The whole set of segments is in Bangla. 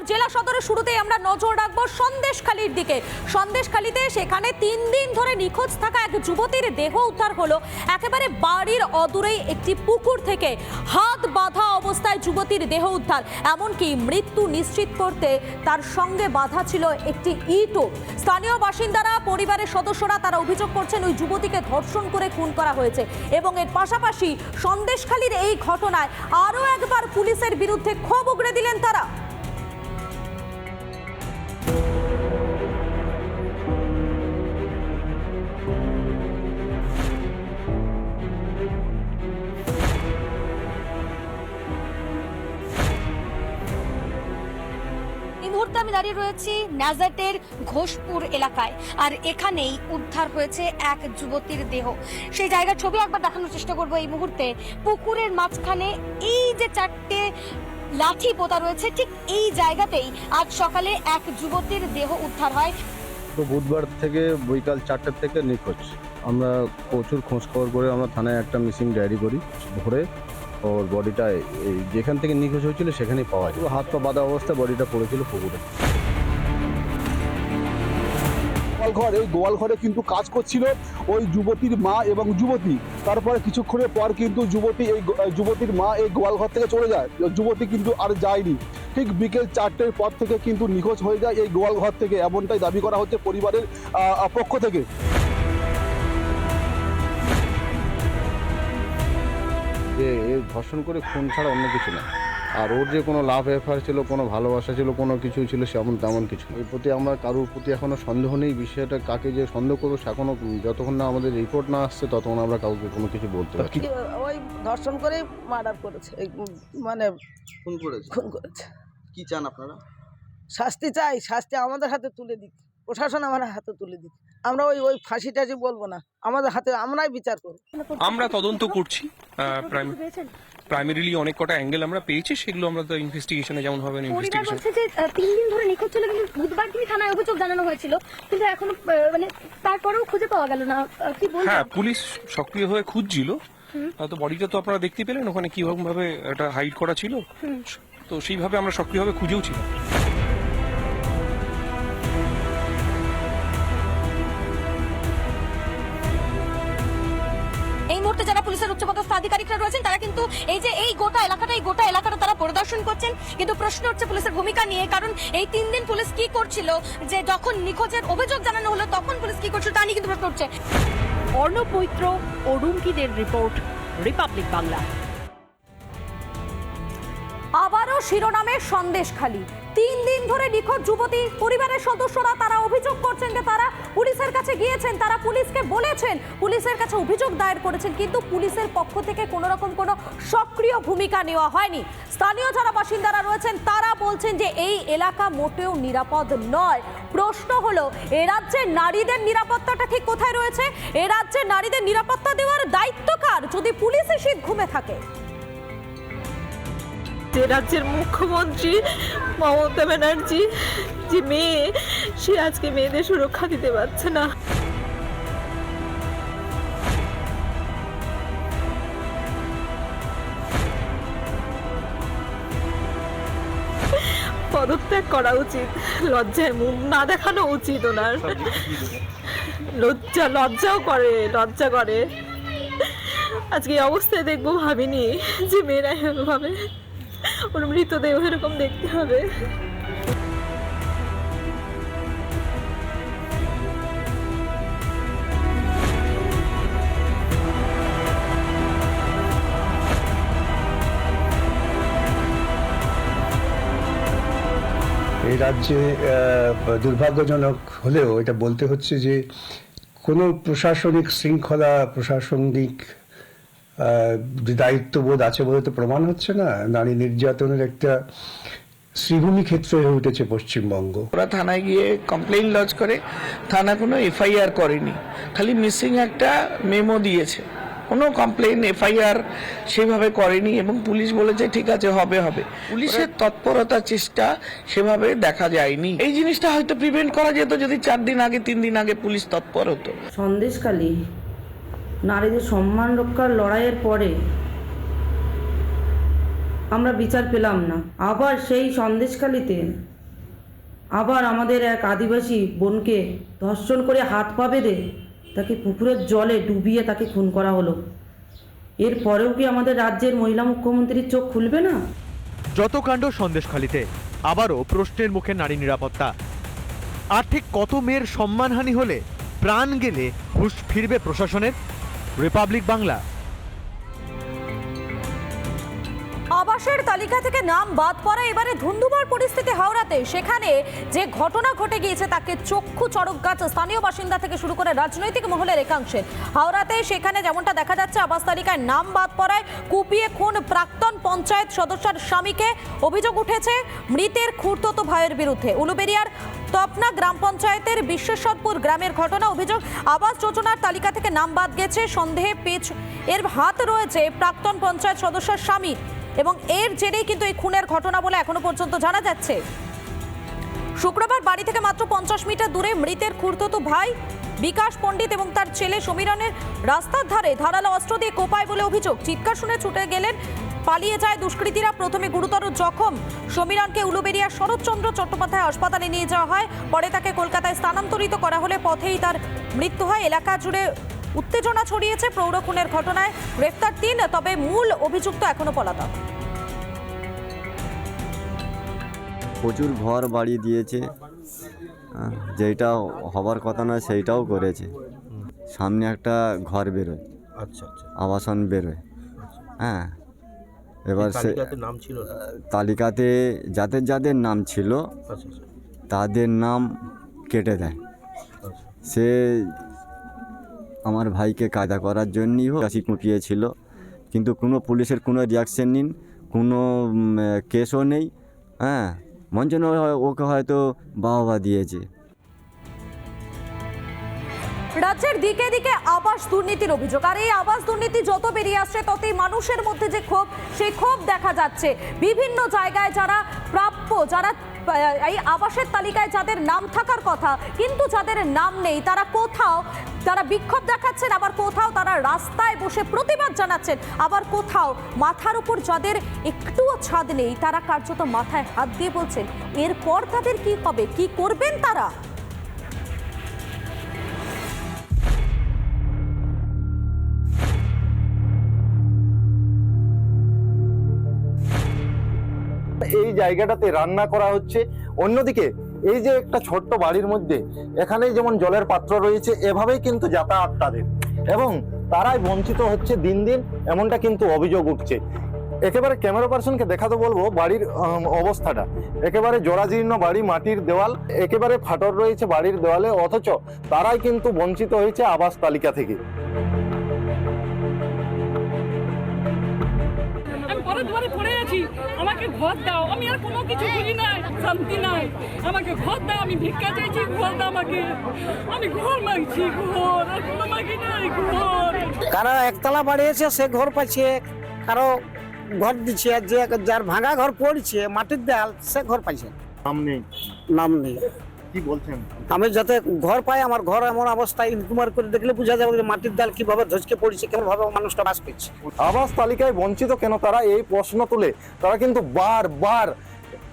আর জেলা সদরের শুরুতেই আমরা নজর রাখবো সন্দেশখালীর দিকে। সন্দেশখালীতে সেখানে 3 দিন ধরে নিখোঁজ থাকা এক যুবতীর দেহ উদ্ধার হলো একেবারে বাড়ির অদূরেই একটি পুকুর থেকে। হাত বাঁধা অবস্থায় যুবতীর দেহ উদ্ধার, এমনকি মৃত্যু নিশ্চিত করতে তার সঙ্গে বাঁধা ছিল একটি ইটও। স্থানীয় বাসিন্দারা, পরিবারের সদস্যরা তারা অভিযোগ করছেন ওই যুবতীকে ধর্ষণ করে খুন করা হয়েছে। এবং এর পাশাপাশি সন্দেশখালীর এই ঘটনায় আরও একবার পুলিশের বিরুদ্ধে ক্ষোভ উগড়ে দিলেন তারা। এই মুহূর্তে আমি দাঁড়িয়ে রয়েছি ন্যাজাটের ঘোষপুর এলাকায়, আর এখানেই উদ্ধার হয়েছে এক যুবতীর দেহ। সেই জায়গার ছবি একবার দেখানোর চেষ্টা করবো এই মুহূর্তে। পুকুরের মাঝখানে এই যে 4টে লাঠি পোতা রয়েছে, ঠিক এই জায়গাতেই আজ সকালে এক যুবতীর দেহ উদ্ধার হয়। তো বুধবার থেকে বৈকাল 4টা থেকে নিখোঁজ। আমরা প্রচুর খোঁজ খবর করে আমরা থানায় একটা মিসিং ডায়েরি করি। ভোরে ওর বডিটা যেখান থেকে নিখোঁজ হয়েছিল সেখানেই পাওয়া যায়। হাত পা বাঁধা অবস্থায় বডিটা পড়েছিল পুকুরে। গোয়ালঘর, এই গোয়ালঘরে কিন্তু কাজ করছিল ওই যুবতীর মা এবং যুবতী। তারপরে কিছুক্ষণের পর কিন্তু যুবতীর মা এই গোয়ালঘর থেকে চলে যায়। যুবতী কিন্তু আর যায়নি। ঠিক বিকেল 4টের পর থেকে কিন্তু নিখোঁজ হয়ে যায় এই গোয়ালঘর থেকে, এমনটাই দাবি করা হচ্ছে পরিবারের পক্ষ থেকে। যে ধর্ষণ করে খুন ছাড়া অন্য কিছু না। আর ওর যে কোনো লাভ অ্যাফেয়ার ছিল, কোনো ভালোবাসা ছিল, কোনো কিছু ছিল, তেমন কিছু। এর প্রতি আমার কারোর প্রতি এখনও সন্দেহ নেই। বিষয়টা কাকে যে সন্দেহ করবো এখনও যতক্ষণ না আমাদের রিপোর্ট না আসছে ততক্ষণ আমরা কাউকে কোনো কিছু বলতে পারছি না। ওই ধর্ষণ করে মার্ডার করেছে, মানে খুন করেছে। কি চান আপনারা? শাস্তি চাই, শাস্তি আমাদের হাতে তুলে দিক, প্রশাসন আমার হাতে তুলে দিক। আমরা ওই ফাঁসি টাসি বলবো না, আমাদের হাতে আমরাই বিচার করব। আমরা তদন্ত করছি। প্রাইমারিলি অনেক কটা অ্যাঙ্গেল আমরা পেয়েছি, সেগুলো আমরা তো ইনভেস্টিগেশনে যেমন হবে পরিবার বলছে যে 3 দিন ধরে নিখোঁজ ছিল, কিন্তু বুধবার দিনই থানায় অভিযোগ জানানো হয়েছিল, কিন্তু এখনো মানে তারপরেও খুঁজে পাওয়া গেল না। কি বলবো? হ্যাঁ, পুলিশ সক্রিয় হয়ে খুঁজছিল। তো বডিটা তো আপনারা দেখতে পেলেন, ওখানে কিরকম ভাবে এটা হাইড করা ছিল। তো সেইভাবে আমরা সক্রিয়ভাবে খুঁজেও ছিলাম। এই মুহূর্তে যারা পুলিশের উচ্চপদস্থ আধিকারিকরা রয়েছেন তারা কিন্তু এই গোটা এলাকাটা তারা পরিদর্শন করছেন। কিন্তু প্রশ্ন হচ্ছে পুলিশের ভূমিকা নিয়ে, কারণ এই 3 দিন পুলিশ কি করছিল, যে যখন নিখোঁজের অভিযোগ জানানো হলো তখন পুলিশ কি করছিল তা নিয়ে কিন্তু প্রশ্ন উঠছে। অর্ণব মৈত্র ও রুমকিদের রিপোর্ট, রিপাবলিক বাংলা। আবারও শিরোনামে সন্দেশখালী। 3 দিন ধরে নিখোঁজ যুবতী। পরিবারের সদস্যরা তারা অভিযোগ করছেন যে তারা পুলিশের কাছে গিয়েছেন, তারা পুলিশকে বলেছেন, পুলিশের কাছে অভিযোগ দায়ের করেছেন, কিন্তু পুলিশের পক্ষ থেকে কোনো রকম কোনো সক্রিয় ভূমিকা নেওয়া হয়নি। স্থানীয় যারা বাসিন্দারা রয়েছেন তারা বলছেন যে এই এলাকা মোটেও নিরাপদ নয়। প্রশ্ন হলো, এ রাজ্যের নারীদের নিরাপত্তাটা ঠিক কোথায় রয়েছে? এ রাজ্যের নারীদের নিরাপত্তা দেওয়ার দায়িত্ব কার যদি পুলিশই শীত ঘুমে থাকে? যে রাজ্যের মুখ্যমন্ত্রী মমতা ব্যানার্জি যে মেয়ে, সে আজকে মেয়েদের সুরক্ষা দিতে পারছে না। পদত্যাগ করা উচিত, লজ্জায় মুখ না দেখানো উচিত ওনার। লজ্জা করে। আজকে এই অবস্থায় দেখবো ভাবিনি যে মেয়েরা এভাবে, ওর মৃতদেহ এরকম দেখতে হবে। এই রাজ্যে দুর্ভাগ্যজনক হলেও এটা বলতে হচ্ছে যে কোনো প্রশাসনিক শৃঙ্খলা, প্রশাসনিক দায়িত্ববোধ আছে বলে তো প্রমাণ হচ্ছে না। নারী নির্যাতনের একটা শ্রীভূমি ক্ষেত্র হয়ে উঠেছে পশ্চিমবঙ্গ। ওরা থানায় গিয়ে কমপ্লেইন লজ করে, থানা কোনো এফআইআর করেনি, খালি মিসিং একটা মেমো দিয়েছে, কোনো কমপ্লেইন এফআইআর সেভাবে করেনি। এবং পুলিশ বলেছে ঠিক আছে, হবে। পুলিশের তৎপরতা, চেষ্টা সেভাবে দেখা যায়নি। এই জিনিসটা হয়তো প্রিভেন্ট করা যেত যদি 4 দিন আগে, 3 দিন আগে পুলিশ তৎপর হতো। সন্দেশখালী নারীদের সম্মান রক্ষার লড়াইয়ের পরে আমরা বিচার পেলাম না। আবার সেই সন্দেশখালিতে আবার আমাদের এক আদিবাসী বোনকে ধর্ষণ করে হাত পা বেঁধে তাকে পুকুরের জলে ডুবিয়ে তাকে খুন করা হলো। এরপরেও কি আমাদের রাজ্যের মহিলা মুখ্যমন্ত্রীর চোখ খুলবে না? যত কাণ্ড সন্দেশখালিতে, আবারও প্রশ্নের মুখে নারী নিরাপত্তা। আর ঠিক কত মেয়ের সম্মানহানি হলে, প্রাণ গেলে হুঁশ ফিরবে প্রশাসনের? রিপাবলিক বাংলা। আবাসের তালিকা থেকে নাম বাদ পড়া এবারে ধুন্ধুমার পরিস্থিতি হাওড়াতে। সেখানে যে ঘটনা ঘটে গিয়েছে তাকে চক্ষু চড়কগাছ স্থানীয় বাসিন্দা থেকে শুরু করে রাজনৈতিক মহলের একাংশের। হাওড়াতে সেখানে যেমনটা দেখা যাচ্ছে, আবাস তালিকায় নাম বাদ পড়ায় কুপিয়ে খুন প্রাক্তন পঞ্চায়েত সদস্যের স্বামীকে। অভিযোগ উঠেছে মৃতের খুড়তুতো ভাইয়ের বিরুদ্ধে। উলুবেড়িয়ার তপনা গ্রাম পঞ্চায়েতের বিশ্বেশ্বরপুর গ্রামের ঘটনা। অভিযোগ, আবাস যোজনার তালিকা থেকে নাম বাদ গেছে। সন্দেহে এর হাত রয়েছে প্রাক্তন পঞ্চায়েত সদস্যের স্বামী এবং এর জেরেই কিন্তু এই খুনের ঘটনা বলে এখনো পর্যন্ত জানা যাচ্ছে। শুক্রবার বাড়ি থেকে মাত্র 50 মিটার দূরে মৃতের খুড়তুতো ভাই বিকাশ পণ্ডিত এবং তার ছেলে সমীরণের রাস্তার ধারে ধারালো অস্ত্র দিয়ে কোপায় বলে অভিযোগ। চিৎকার শুনে ছুটে গেলেন, পালিয়ে যায় দুষ্কৃতীরা। প্রথমে গুরুতর জখম সমীরণকে উলুবেড়িয়ার শরৎচন্দ্র চট্টোপাধ্যায় হাসপাতালে নিয়ে যাওয়া হয়। পরে তাকে কলকাতায় স্থানান্তরিত করা হলে পথেই তার মৃত্যু হয়। এলাকা জুড়ে উত্তেজনা ছড়িয়েছে। প্রৌঢ় খুনের ঘটনায় গ্রেফতার 3, তবে মূল অভিযুক্ত এখনো পলাতক। প্রচুর ঘর বাড়ি দিয়েছে, যেটা হবার কথা না সেইটাও করেছে। সামনে একটা ঘর বেরোয়, আচ্ছা আচ্ছা, আবাসন বেরোয়। হ্যাঁ, এবার সে নাম ছিল তালিকাতে যাদের যাদের নাম ছিল তাদের নাম কেটে দেয়। সে আমার ভাইকে কায়দা করার জন্যই হোক কাশি কুপিয়েছিল, কিন্তু কোনো পুলিশের কোনো রিয়াকশন নেই, কোনো কেসও নেই। হ্যাঁ, মঞ্চন ওকে হয়তো বাহবা দিয়েছে। রাজ্যের দিকে দিকে আবাস দুর্নীতির অভিযোগ, আর এই আবাস দুর্নীতি যত বেরিয়ে আসছে ততই মানুষের মধ্যে যে ক্ষোভ, সেই ক্ষোভ দেখা যাচ্ছে। বিভিন্ন জায়গায় যারা প্রাপ্য, যারা এই আবাসের তালিকায় যাদের নাম থাকার কথা কিন্তু যাদের নাম নেই, তারা কোথাও তারা বিক্ষোভ দেখাচ্ছেন, আবার কোথাও তারা রাস্তায় বসে প্রতিবাদ জানাচ্ছেন, আবার কোথাও মাথার উপর যাদের একটুও ছাদ নেই তারা কার্যত মাথায় হাত দিয়ে বলছেন এরপর তাদের কি হবে, কি করবেন তারা। এই জায়গাটাতে রান্না করা হচ্ছে, অন্যদিকে এই যে একটা ছোট্ট বাড়ির মধ্যে এখানে যেমন জলের পাত্র রয়েছে, এভাবেই কিন্তু যাতায়াত তাদের, এবং তারাই বঞ্চিত হচ্ছে দিন দিন, এমনটা কিন্তু অভিযোগ উঠছে। একেবারে ক্যামেরা পার্সনকে দেখাতে বলবো বাড়ির অবস্থাটা। একেবারে জরাজীর্ণ বাড়ি, মাটির দেওয়াল, একেবারে ফাটল রয়েছে বাড়ির দেওয়ালে, অথচ তারাই কিন্তু বঞ্চিত হয়েছে আবাস তালিকা থেকে। পড়ে আছি, আমাকে ঘর দাও, আমি আর কোনো কিছু বুঝি নাই, শান্তি নাই, আমাকে ঘর দাও, আমি ভিক্ষা চাইছি, ঘর দাও আমাকে, আমি ঘর মাগছি, ঘর আর কোনো মাগি নাই, ঘর। কারো একতলা বাড়ি আছে সে ঘর পাচ্ছে, কারো ঘর দিচ্ছে, যে যার ভাঙা ঘর পড়ছে মাটির দেয়াল সে ঘর পাইছে। নাম নেই কি বলছেন? আমি যাতে ঘর পাই, আমার ঘর এমন অবস্থায় ইনকুমার করে দেখলে বোঝা যাবে যে মাটির দেয়াল কিভাবে ধসকে পড়ছে, কেমন ভাবে মানুষটা বাস করছে। আবাস তালিকায় বঞ্চিত কেন তারা, এই প্রশ্ন তুলে তারা কিন্তু বারবার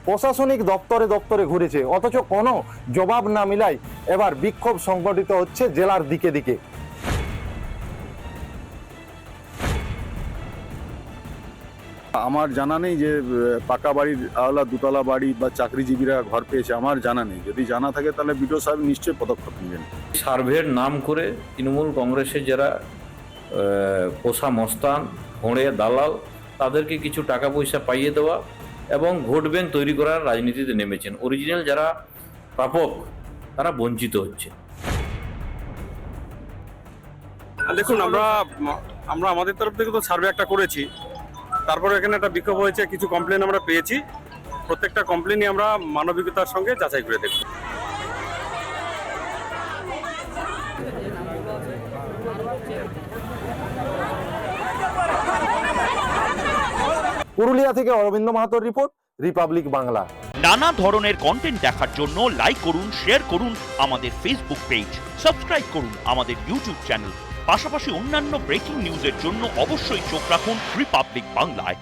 প্রশাসনিক দপ্তরে দপ্তরে ঘুরেছে, অথচ কোনো জবাব না মিলাই এবার বিক্ষোভ সংগঠিত হচ্ছে জেলার দিকে দিকে। আমার জানা নেই যে পাকা বাড়ির আওলা দুতলা বাড়ি বা চাকরিজীবীরা ঘর পেয়েছে, আমার জানা নেই। যদি জানা থাকে তাহলে বিডিও সাহেব নিশ্চয়ই পদক্ষেপ নেবেন। সার্ভের নাম করে তৃণমূল কংগ্রেসের যারা পোষা মস্তান, ঘোড়ে দালাল, তাদেরকে কিছু টাকা পয়সা পাইয়ে দেওয়া এবং ভোট ব্যাংক তৈরি করার রাজনীতিতে নেমেছেন। অরিজিনাল যারা প্রাপক তারা বঞ্চিত হচ্ছে। দেখুন, আমরা আমাদের তরফ থেকে তো সার্ভে একটা করেছি, তারপরে এখানে একটা বিক্ষোভ হয়েছে, কিছু কমপ্লেন আমরা পেয়েছি, প্রত্যেকটা কমপ্লেনই আমরা মানবিকতার সঙ্গে যাচাই করে দেখব। পুরুলিয়া থেকে অরবিন্দ মাহাতোর রিপোর্ট, রিপাবলিক বাংলা। নানা ধরনের কন্টেন্ট দেখার জন্য লাইক করুন, শেয়ার করুন আমাদের ফেসবুক পেজ, সাবস্ক্রাইব করুন আমাদের ইউটিউব চ্যানেল। পাশাপাশি অন্যান্য ব্রেকিং নিউজের জন্য অবশ্যই চোখ রাখুন রিপাবলিক বাংলায়।